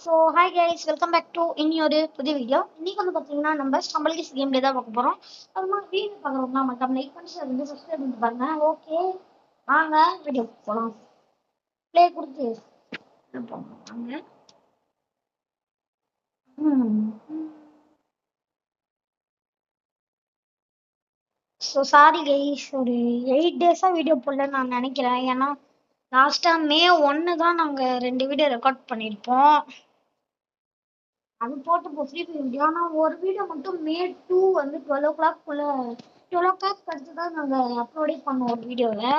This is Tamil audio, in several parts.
So hi guys welcome back to இன்னொரு புதிய வீடியோ. இன்னைக்கு வந்து பார்த்தீங்கன்னா நம்ம ஸ்டம்பிள்கிஸ் கேம்ல தான் பார்க்க போகிறோம். அது மாதிரி வீடியோ பார்க்குறோம்னா மட்டும் லைக் பண்ணி ஷேர் பண்ணி சப்ஸ்கிரைப் பண்ணிட்டு பாருங்க. ஓகே வாங்க வீடியோ போகலாம். ப்ளே கொடுத்து வாங்க. ஸோ சாரி கைஸ், ஒரு 8 டேஸாக வீடியோ போடலன்னு நான் நினைக்கிறேன். ஏன்னா லாஸ்ட்டாக May 1 தான் நாங்கள் 2 வீடியோ ரெக்கார்ட் பண்ணியிருப்போம். அது போட்டு இப்போ ஃப்ரீ ஃபயர் வீடியோ. ஆனால் ஒரு வீடியோ மட்டும் May 2 வந்து 12 o'clock 12 o'clock அடுத்து தான் நாங்கள் அப்லோடே பண்ணோம் ஒரு வீடியோவை.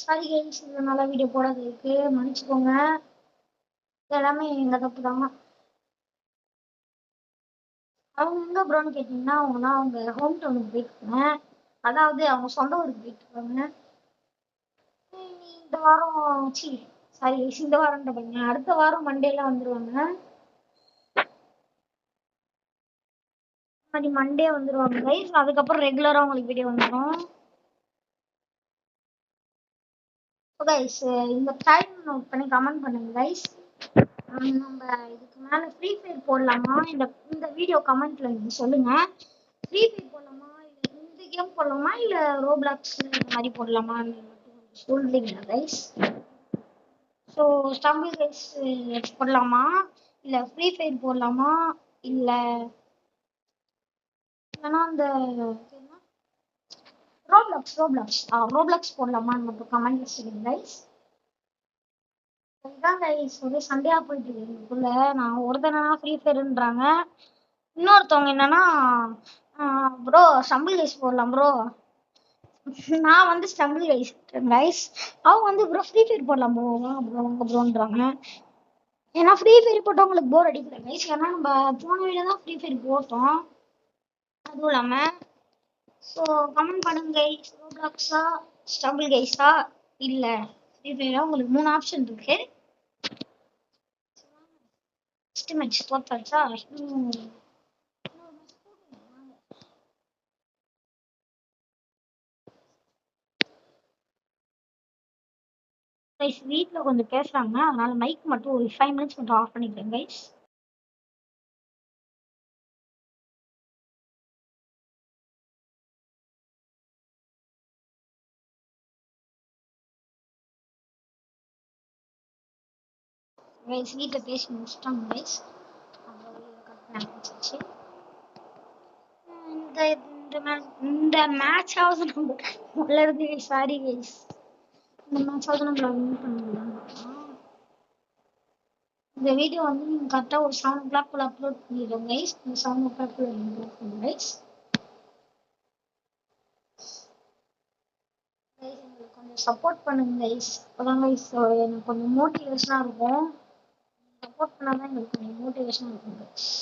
சாரி கைஸ், இதனால வீடியோ போடாததுக்கு மன்னிச்சுக்கோங்க. இது எல்லாமே எங்கள் தப்பு தாங்க. அவங்க எங்கே ப்ரோன்னு கேட்டிங்கன்னா அவங்க ஹோம் டவுனுக்கு போயிருக்காங்க. அதாவது அவங்க சொந்த ஊருக்கு போயிட்டுருக்காங்க. இந்த வாரம் சாரி கைஸ், இந்த வாரம் பாருங்க, அடுத்த வாரம் மண்டேலாம் வந்துடுவாங்க. மண்டே வந்துடுவாங்க கைஸ். அதுக்கப்புறம் ரெகுலராக உங்களுக்கு வீடியோ வந்துடும். கைஸ் இந்த டைம் நோட் பண்ணி கமெண்ட் பண்ணுங்க கைஸ். நம்ம இதுக்கு மேல ஃப்ரீ ஃபயர் போடலாமா? இந்த இந்த வீடியோ கமெண்ட்ல நீங்க சொல்லுங்க. ஃப்ரீ ஃபயர் போடலாமா, இல்ல இந்த கேம் போடலாமா, இல்ல ரோப்ளாக்ஸ் இந்த மாதிரி போடலாமான்னு சொல்றீங்க கைஸ். ஸோ ஸ்டம்பிள் கைஸ் போடலாமா, இல்ல ஃப்ரீ ஃபயர் போடலாமா, இல்ல இல்லைன்னா அந்த ரோப்ளாக்ஸ் போடலாமான்னு மட்டும் கமெண்ட்ல சொல்லுங்க கைஸ். இதுதான் கைஸ் ஒரே சண்டையா போயிட்டு இருக்கு இதுக்குள்ள. நான் ஒருத்தனா ஃப்ரீ ஃபயர்ன்றாங்க, இன்னொருத்தவங்க என்னன்னா ப்ரோ ஸ்டம்பிள் கைஸ் போடலாம் ப்ரோ. நான் வந்து ஸ்டம்பிள் கைஸ் கைஸ், அவங்க வந்து ப்ரோ ஃப்ரீ ஃபயர் போடலாம் ப்ரோ ப்ரோன்றாங்க. ஏன்னா ஃப்ரீ ஃபயர் போட்டவங்களுக்கு போர் அடிக்கல கைஸ். ஏன்னா நம்ம போன வீடியோ தான் ஃப்ரீ ஃபயர் போட்டோம். அதுவும் இல்லாம ஸோ கமெண்ட் பண்ணுங்க கைஸ், ரோப்ளாக்ஸா ஸ்டம்பிள் கைஸா இல்ல ஃப்ரீ ஃபயரா? உங்களுக்கு 3 ஆப்ஷன் இருக்கு. First match தோத்தாச்சா? கைஸ் வீட்டில் கொஞ்சம் பேசுகிறாங்க, அதனால மைக் மட்டும் ஒரு 5 minutes மட்டும் ஆஃப் பண்ணிக்கிறேன் கைஸ். கைஸ் வீட்டில் பேசி முடிச்சிட்டாங்க கைஸ். இந்த இந்த மேட்சாவது நம்ம உள்ளது. சாரி கைஸ், இந்த மேட்சாவது நம்மள வின் பண்ணலாம். இந்த வீடியோ வந்து நீங்கள் கரெக்டாக ஒரு 7 o'clock அப்லோட் பண்ணிடுறோம் கைஸ். இந்த 7 o'clock அப்லோட் பண்ணுங்க கைஸ். எங்களுக்கு கொஞ்சம் சப்போர்ட் பண்ணுங்க கைஸ். அப்போதான் கைஸ் எனக்கு கொஞ்சம் மோட்டிவேஷனாக இருக்கும். சப்போர்ட் பண்ணாதான் எங்களுக்கு கொஞ்சம் மோட்டிவேஷனாக இருக்கும் கைஸ்.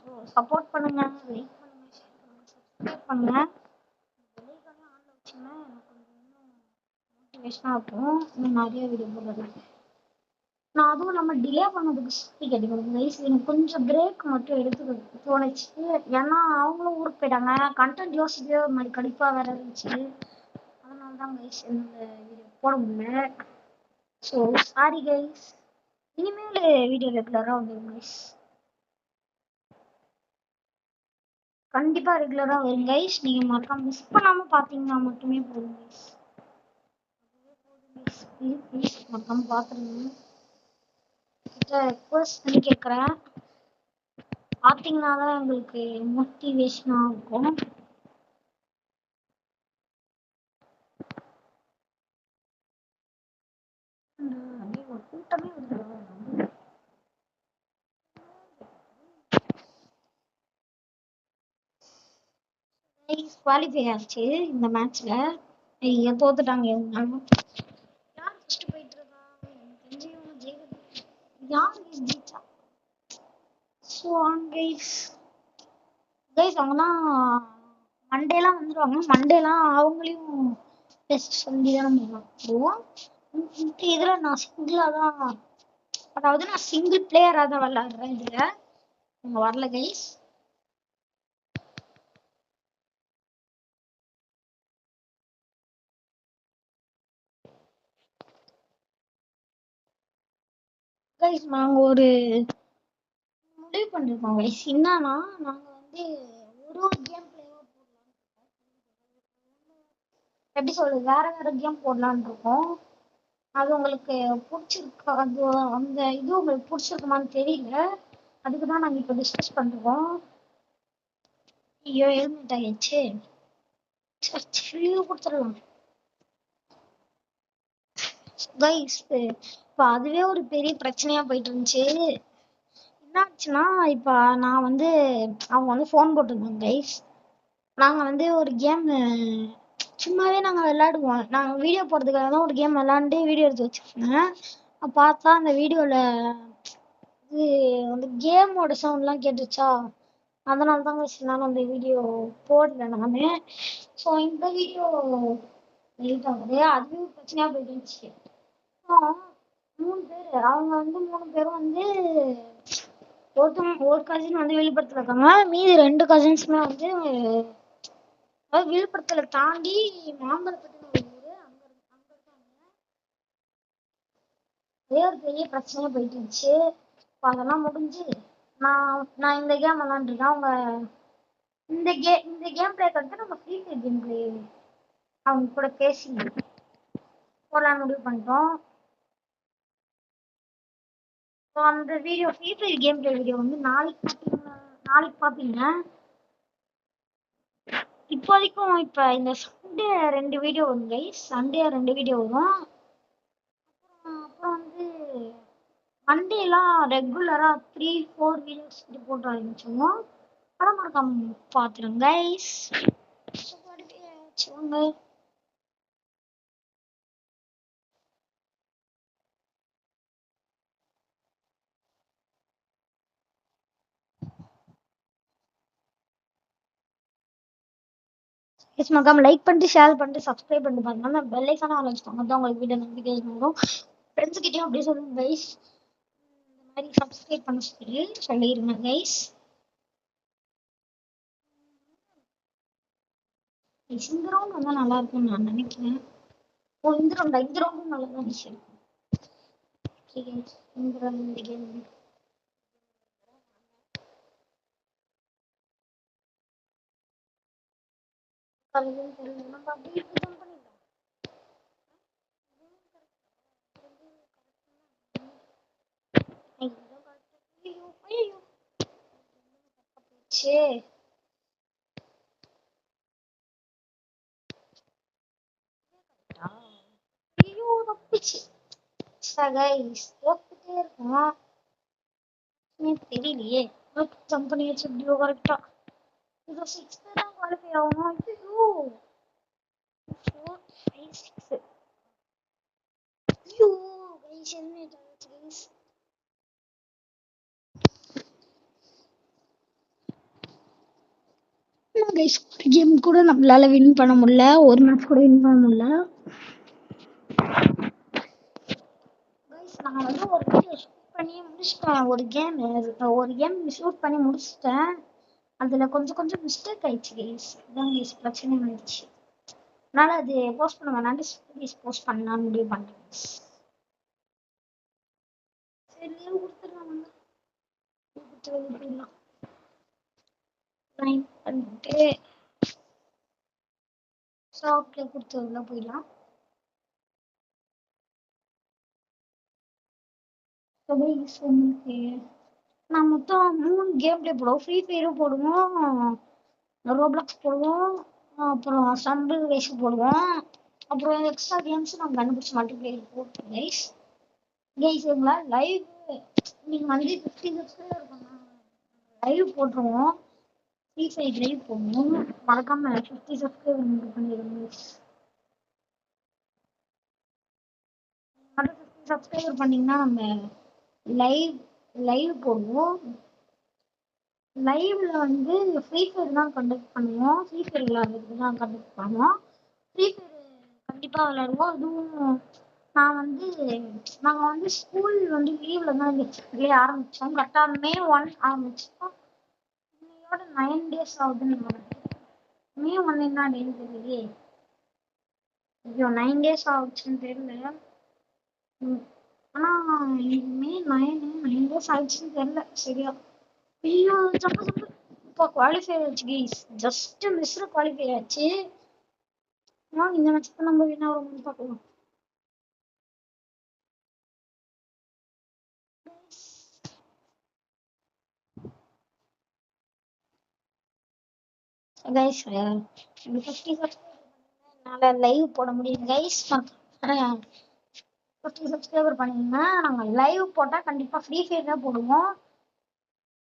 ஸோ சப்போர்ட் பண்ணுங்க, லைக் பண்ணுங்க, ஷேர் பண்ணுங்க, சப்ஸ்கிரைப் பண்ணுங்க. பெல் ஐக்கானே ஆன்ல வச்சிங்கன்னா எனக்கு கொஞ்சம் இன்னும் மோட்டிவேஷனாக இருக்கும் இன்னும் நிறைய வீடியோ போடுறதுக்கு. நான் அதுவும் நம்ம டிலே பண்ணதுக்கு சாரி கேட்டுக்கிறேன் கைஸ். எனக்கு கொஞ்சம் பிரேக் மட்டும் எடுத்துக்க தோணுச்சு. ஏன்னா அவங்களும் ஊருக்கு போயிட்டாங்க, கண்டென்ட் யோசிக்கவே ஒரு மாதிரி கடுப்பாக வேற இருந்துச்சு. அதனால தான் கைஸ் இந்த வீடியோ போட முடியல. ஸோ சாரி கைஸ், இனிமேல் வீடியோ ரெகுலராக வந்துடும் கைஸ். கண்டிப்பாக ரெகுலராக வரும் கைஸ். நீங்கள் மறக்காம மிஸ் பண்ணாமல் பார்த்தீங்கன்னா மட்டுமே போதும் கைஸ். ப்ளீஸ் மறக்காம பார்த்துருங்க. ரெக்வஸ்ட் பண்ணி கேட்குறேன், பார்த்தீங்கன்னா தான் எங்களுக்கு மோட்டிவேஷனாக இருக்கும். ஒரு கூட்டமே வந்து குவாலிஃபை ஆச்சு இந்த மேட்ச்ல. தோத்துட்டாங்க இவங்க. யார் ஃபர்ஸ்ட் போயிட்டு இருக்கா? எனக்கு தெரிஞ்சு இவங்க ஜெயிக்கிறது. யார் ஜெயிச்சா? ஸோ கைஸ் அவங்கலாம் மண்டேலாம் வந்துடுவாங்க. மண்டேலாம் அவங்களையும் டெஸ்ட் சொல்லி தான் நம்ம போவோம். இதில் நான் சிங்கிளாக தான், அதாவது நான் சிங்கிள் பிளேயராக தான் விளாட்றேன். இதில் அவங்க வரல கைஸ். கைஸ் நாங்க ஒரு முடிவு பண்ணிருக்கோம் கைஸ். என்னன்னா நாங்க வந்து ஒரு கேம் பிளேயர் எப்படி சொல்றது, வேற வேற கேம் போடலான்னு இருக்கோம். அது உங்களுக்கு பிடிச்சிருக்கா, அது அந்த இது உங்களுக்கு பிடிச்சிருக்குமான்னு தெரியல. அதுக்கு தான் நாங்கள் இப்போ டிஸ்கஸ் பண்ணுறோம். ஐயோ ஹெல்மெட் ஆயிடுச்சு. லீவ் கொடுத்துடலாம் கைஸ். இப்போ அதுவே ஒரு பெரிய பிரச்சனையா போயிட்டு இருந்துச்சு. என்னாச்சுன்னா இப்போ நான் வந்து அவங்க வந்து ஃபோன் போட்டிருந்தாங்க கைஸ். நாங்கள் வந்து ஒரு கேம் சும்மாவே நாங்கள் விளையாடுவோம். நாங்கள் வீடியோ போடுறதுக்காக தான் ஒரு கேம் விளையாண்டு வீடியோ எடுத்து வச்சுருந்தேன். பார்த்தா அந்த வீடியோவில் இது அந்த கேமோட சவுண்ட்லாம் கேட்டுச்சா, அதனால தான் நான் அந்த வீடியோ போடல நான். ஸோ இந்த வீடியோ லேட் ஆகுது, அதுவே பிரச்சனையாக போயிட்டு இருந்துச்சு. அப்புறம் 3 பேர், அவங்க வந்து 3 பேரும் வந்து ஒரு கசின் வந்து விழுப்புரத்தில் இருக்காங்க. மீதி 2 கசின்ஸுமே வந்து அதாவது விழுப்புரத்தில் தாண்டி மாம்பழப்பட்டின ஒரு ஊர், அங்கே இருக்காங்க. அதே ஒரு பெரிய பிரச்சனையாக போயிட்டு இருந்துச்சு. இப்போ அதெல்லாம் முடிஞ்சு நான் இந்த கேம் விளாண்டுருக்கேன். அவங்க இந்த கேம் பிளே வந்து நம்ம ஃப்ரீ ஃபயர் கேம் பிளே அவங்க கூட பேசி போடலான்னு முடிவு பண்ணிட்டோம். ஸோ அந்த video free fire game play video வந்து நாளைக்கு பார்ப்பீங்க. இப்போதைக்கும் இப்போ இந்த சண்டே 2 வீடியோ வரும் கைஸ். சண்டே 2 வீடியோ வரும். அப்புறம் வந்து மண்டேலாம் ரெகுலராக 3-4 வீடியோஸ் போட்டு ஆரம்பிச்சிடுவோம். படம் மறக்காம பார்த்துருங்க கைஸ். வாங்க. எஸ் மறக்காம லைக் பண்ணிட்டு ஷேர் பண்ணிட்டு சப்ஸ்கிரைப் பண்ணிட்டு பாருங்க. அந்த பெல் ஐக்கான ஆன் வச்சுக்கோங்க, தான் உங்களுக்கு வீடியோ நோட்டிஃபிகேஷன் வரும். ஃப்ரெண்ட்ஸ் கிட்டயும் அப்படியே சொல்லுங்க கைஸ், இந்த மாதிரி சப்ஸ்கிரைப் பண்ண சொல்லிடுங்க கைஸ். இந்த ரவுண்ட் வந்தால் நல்லா இருக்கும்னு நான் நினைக்கிறேன். இந்த ரவுண்டும் நல்லா தான் இருந்துச்சு. இந்த ரவுண்ட் கேம் கலரும் தெரியல, நம்ம அப்படியே ஜம்ப் பண்ணிடலாம். சரி ஐயோ தப்பிச்சு கைஸ், தப்பிட்டே இருக்கும் தெரியலையே. ஜம்ப் பண்ணி வச்சு இப்படியோ கரெக்டா இது 6 தான் குவாலிஃபை ஆகணும். ஐயோ 4 5 6 ஐயோ கைஸ் ஹெல்மெட் ஆச்சு கைஸ். கைஸ் ஒரு கேம் கூட நம்மளால வின் பண்ண முடியல, ஒரு மேட்ச் கூட வின் பண்ண முடியல கைஸ். நான் வந்து ஒரு வீடியோ ஷூட் பண்ணி முடிச்சிட்டேன். ஒரு கேம் ஷூட் பண்ணி முடிச்சிட்டேன். அதில் கொஞ்சம் மிஸ்டேக் ஆயிடுச்சு கைஸ். இதான் கைஸ் பிரச்சனை ஆயிடுச்சு. அதனால அது போஸ்ட் பண்ண வேணாண்டு ஸ்டோரிஸ் போஸ்ட் பண்ணலான்னு முடிவு பண்ணுறேன். சரி லீவ் கொடுத்துடலாம், போயிடலாம் பண்ணிட்டு ஷாப்ல கொடுத்ததுல போயிடலாம். உங்களுக்கு நான் மொத்தம் 3 கேம் பிளே போடுவோம். ஃப்ரீ ஃபயரும் போடுவோம், ரோப்ளாக்ஸ் போடுவோம், அப்புறம் சம்பிள் ரேஸ் போடுவோம். அப்புறம் எக்ஸ்ட்ரா கேம்ஸ் நம்ம கண்டுபிடிச்சி மல்டிபிளேயர் போட்டோம் கைஸ். கைஸுங்களா லைவ் நீங்கள் வந்து 50 சப்ஸ்கிரைபர் பண்ணாங்க லைவ் போட்டுருவோம். ஃப்ரீ ஃபயர் லைவ் போடுவோம். மறக்காம 50 சப்ஸ்கிரைபர் பண்ணிடுங்க. 50 சப்ஸ்கிரைபர் பண்ணிங்கன்னா நம்ம லைவ் லைவ் போடுவோம். லைவ்ல வந்து ஃப்ரீ ஃபயர் தான் கண்டக்ட் பண்ணுவோம். ஃப்ரீ ஃபயர் விளையாடுறதுக்கு தான் கண்டக்ட் பண்ணுவோம். ஃப்ரீ ஃபயர் கண்டிப்பாக விளையாடுவோம். அதுவும் நான் வந்து நாங்கள் வந்து ஸ்கூல் வந்து லீவில் தான் இந்த ஆரம்பித்தோம். கரெக்டாக May 1 ஆரம்பித்தோம். இன்னையோட 9 days ஆகுதுன்னு May 1 என்ன டேன்னு தெரியலையே. ஐயோ 9 days ஆகுச்சுன்னு தெரியல. ஆனா மே 9 டேஸ் ஆயிடுச்சுன்னு தெரியல சரியா. ஐயோ ஜம்பு ஜம்பு. இப்போ குவாலிஃபை ஆச்சு கைஸ். ஜஸ்ட் மிஸ்ல குவாலிஃபை ஆச்சு. இந்த மேட்ச் நம்ம வின் ஆகிறோம்னு பார்க்கலாம். கைஸ் 50 என்னால லைவ் போட முடியும் கைஸ். 50 சப்ஸ்கிரைபர் பண்ணீங்கன்னா நாங்கள் லைவ் போட்டால் கண்டிப்பாக ஃப்ரீ ஃபயர் தான் போடுவோம்.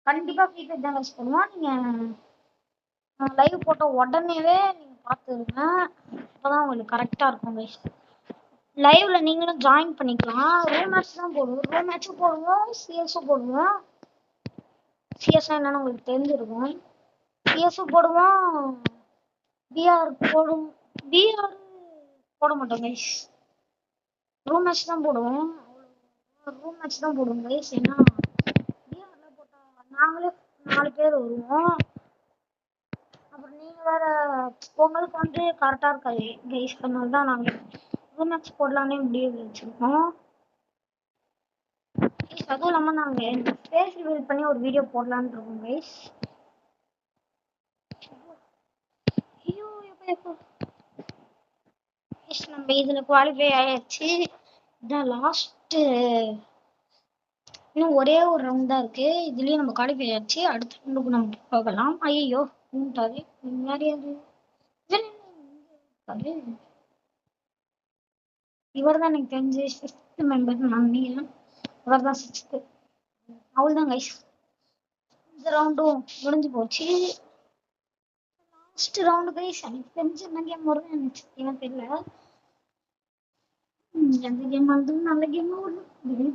கண்டிப்பாக ஃப்ரீ ஃபயர் தான் கைஸ் போடுவோம். நீங்கள் லைவ் போட்ட உடனேவே நீங்கள் பார்த்துருங்க. அப்போதான் உங்களுக்கு கரெக்டாக இருக்கும் கைஸ். லைவ்ல நீங்களும் ஜாயின் பண்ணிக்கலாம். ரூம் மேட்ச் தான் போடுவோம். ரூம் மேட்சும் போடுவோம், சிஎஸும் போடுவோம். சிஎஸ் என்னன்னு உங்களுக்கு தெரிஞ்சிருக்கும். சிஎஸும் போடுவோம், பிஆர் போடும். பிஆர் போட மாட்டோம் கைஸ். ரூம் மேட்ச் தான் போடுவோம். ரூம் மேட்ச் தான் போடுவோம் கைஸ். ஏன்னா பிஆர்ல போட்டா நாங்களே 4 பேர் வருவோம். அப்புறம் நீங்கள் வேற உங்களுக்கு வந்து கரெக்டாக இருக்காது கைஸ். அதனால தான் நாங்கள் ரூம் மேட்ச் போடலான்னே முடிவு வச்சுருக்கோம். அதுவும் இல்லாமல் நாங்கள் ஃபேஸ் ரிவீல் பண்ணி ஒரு வீடியோ போடலான்னு இருக்கோம் கைஸ். ஐயோ எப்போ நம்ம இதில் குவாலிஃபை ஆயாச்சு. இதான் லாஸ்ட்டு. இன்னும் ஒரே ஒரு ரவுண்ட் தான் இருக்கு. இதுலயும் நம்ம குவாலிஃபை ஆச்சு. அடுத்த ரவுண்டுக்கு நம்ம போகலாம். ஐயோ நின்ட்டாரு. யார் யாரு? இவர் தான் எனக்கு தெரிஞ்சு 6th மெம்பர். நான் நினைக்கிறேன் இவர் தான் 6th. அவள் தான் கைஸ். இந்த ரவுண்டும் முடிஞ்சு போச்சு. Last round guys. எனக்கு தெரிஞ்சு என்ன கேம் வரும் எனக்கு சத்தியமா தெரியல. எந்த கேம் வந்தாலும் நல்ல கேமா வரும்.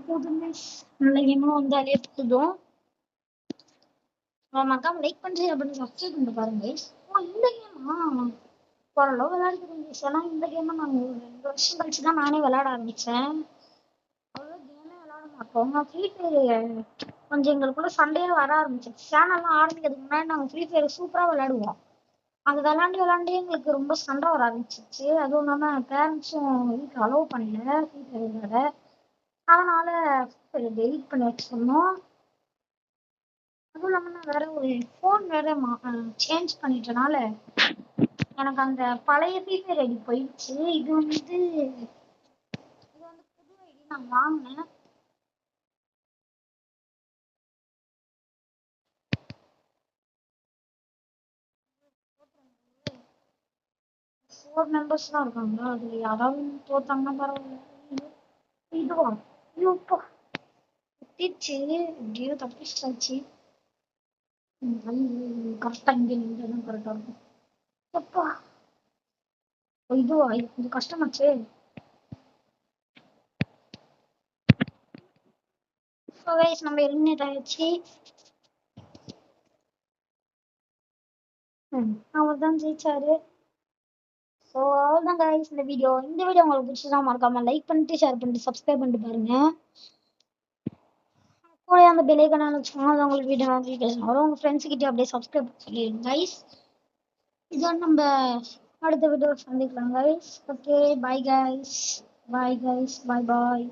போதும் கைஸ். நல்ல கேமா வந்தாலே போதும். மறக்காம லைக் பண்ணுறேன் அப்படின்னு சப்ஸ்கிரைப் பண்ணிட்டு பாருங்க கைஸ். இந்த கேமா ஓரளவு விளையாடுறேன் கைஸ். ஏன்னா இந்த கேமை நாங்கள் ஒரு 2 வருஷம் கழிச்சு தான் நானே விளையாட ஆரம்பித்தேன். அவ்வளோ கேமே விளையாட மாட்டோம். நான் ஃப்ரீ ஃபயர் கொஞ்சம் எங்களுக்குள்ள சண்டையே வர ஆரம்பிச்சிச்சு. சேனல்லாம் ஆரம்பிக்கிறதுக்கு முன்னாடி நாங்கள் ஃப்ரீ ஃபயர் சூப்பராக விளையாடுவோம். அது விளாண்டு எங்களுக்கு ரொம்ப சண்டை வர ஆரம்பிச்சிச்சு. அதுவும் இல்லாமல் பேரண்ட்ஸும் வீட்டில் அலோவ் பண்ணல ஃப்ரீ ஃபயர் விளையாட. அதனால டெலிட் பண்ணி வச்சிருந்தோம். அதுவும் இல்லாமல் நான் வேற ஒரு ஃபோன் வேற சேஞ்ச் பண்ணிட்டனால எனக்கு அந்த பழைய ஃப்ரீ ஃபயர் ஐடி போயிடுச்சு. இது வந்து புது ஐடி நான் வாங்கினேன். ஃபோர் மெம்பர்ஸ் தான் இருக்காங்க. அதுல யாராவது தோத்தாங்கன்னா பரவாயில்ல. இதுவா ஐயோப்பா குத்திடுச்சு. எப்படியோ தப்பிச்சாச்சு. கரெக்டா இங்கே நின்றுதான் கரெக்டா இருக்கும். அப்பா இதுவா இது கொஞ்சம் கஷ்டமாச்சு. நம்ம எலிமினேட் ஆயிடுச்சு. அவர் தான் ஜெயிச்சாரு. ஸோ அவ்வளோதான் கைஸ் இந்த வீடியோ. உங்களுக்கு பிடிச்சதா மறக்காம லைக் பண்ணிட்டு ஷேர் பண்ணிட்டு சப்ஸ்கிரைப் பண்ணிட்டு பாருங்க. கூட அந்த பெல்லைக்கான வச்சுக்கோங்க. அது உங்களுக்கு வீடியோ நோட்டிஃபிகேஷன் வரும். உங்கள் ஃப்ரெண்ட்ஸ்கிட்ட அப்படியே சப்ஸ்கிரைப் சொல்லிடுங்க கைஸ். இதான் நம்ம அடுத்த வீடியோ சந்திக்கலாம் guys. Okay bye guys. Bye guys. Bye பாய்.